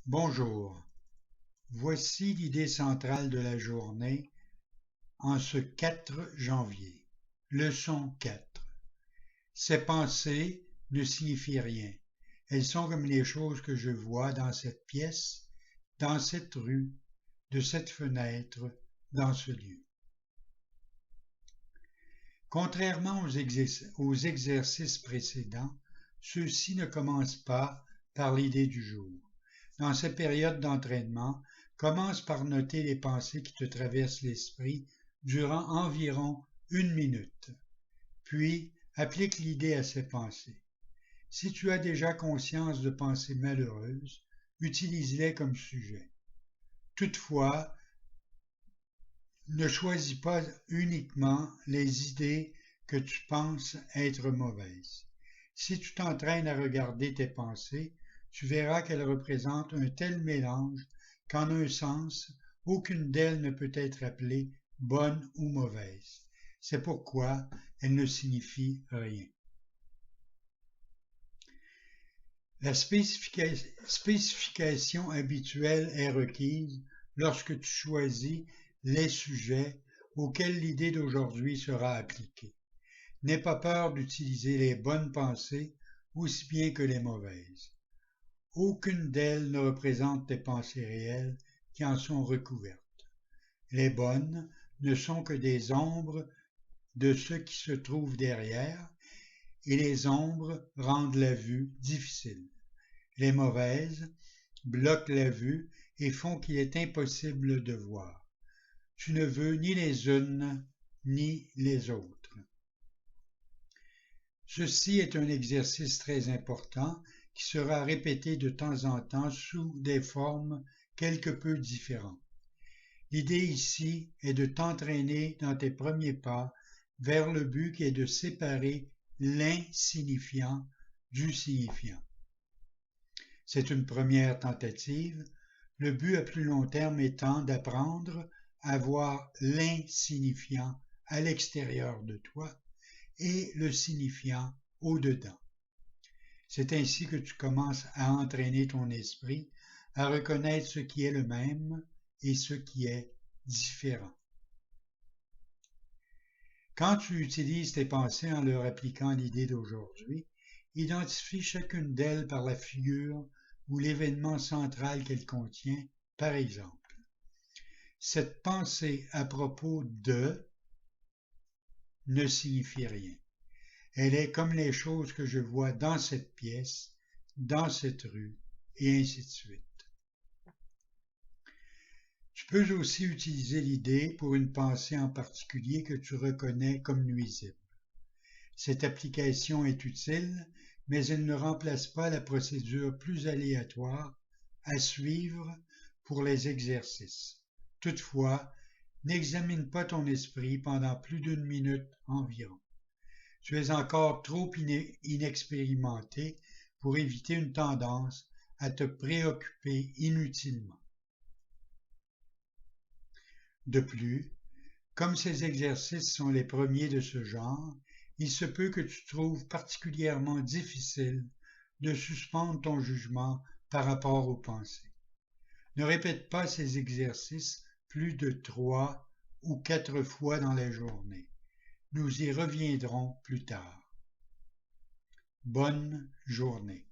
Bonjour, voici l'idée centrale de la journée en ce 4 janvier. Leçon 4. Ces pensées ne signifient rien. Elles sont comme les choses que je vois dans cette pièce, dans cette rue, de cette fenêtre, dans ce lieu. Contrairement aux exercices précédents, ceux-ci ne commencent pas par l'idée du jour. Dans cette période d'entraînement, commence par noter les pensées qui te traversent l'esprit durant environ 1 minute. Puis, applique l'idée à ces pensées. Si tu as déjà conscience de pensées malheureuses, utilise-les comme sujet. Toutefois, ne choisis pas uniquement les idées que tu penses être mauvaises. Si tu t'entraînes à regarder tes pensées, tu verras qu'elles représentent un tel mélange qu'en un sens, aucune d'elles ne peut être appelée bonne ou mauvaise. C'est pourquoi elles ne signifient rien. La spécification habituelle est requise lorsque tu choisis les sujets auxquels l'idée d'aujourd'hui sera appliquée. N'aie pas peur d'utiliser les bonnes pensées aussi bien que les mauvaises. Aucune d'elles ne représente tes pensées réelles qui en sont recouvertes. Les bonnes ne sont que des ombres de ce qui se trouve derrière, et les ombres rendent la vue difficile. Les mauvaises bloquent la vue et font qu'il est impossible de voir. Tu ne veux ni les unes ni les autres. Ceci est un exercice très important qui sera répété de temps en temps sous des formes quelque peu différentes. L'idée ici est de t'entraîner dans tes premiers pas vers le but qui est de séparer l'insignifiant du signifiant. C'est une première tentative, le but à plus long terme étant d'apprendre à voir l'insignifiant à l'extérieur de toi et le signifiant au-dedans. C'est ainsi que tu commences à entraîner ton esprit à reconnaître ce qui est le même et ce qui est différent. Quand tu utilises tes pensées en leur appliquant l'idée d'aujourd'hui, identifie chacune d'elles par la figure ou l'événement central qu'elle contient, par exemple. Cette pensée à propos de ne signifie rien. Elle est comme les choses que je vois dans cette pièce, dans cette rue, et ainsi de suite. Tu peux aussi utiliser l'idée pour une pensée en particulier que tu reconnais comme nuisible. Cette application est utile, mais elle ne remplace pas la procédure plus aléatoire à suivre pour les exercices. Toutefois, n'examine pas ton esprit pendant plus d'1 minute environ. Tu es encore trop inexpérimenté pour éviter une tendance à te préoccuper inutilement. De plus, comme ces exercices sont les premiers de ce genre, il se peut que tu trouves particulièrement difficile de suspendre ton jugement par rapport aux pensées. Ne répète pas ces exercices plus de 3 ou 4 fois dans la journée. Nous y reviendrons plus tard. Bonne journée.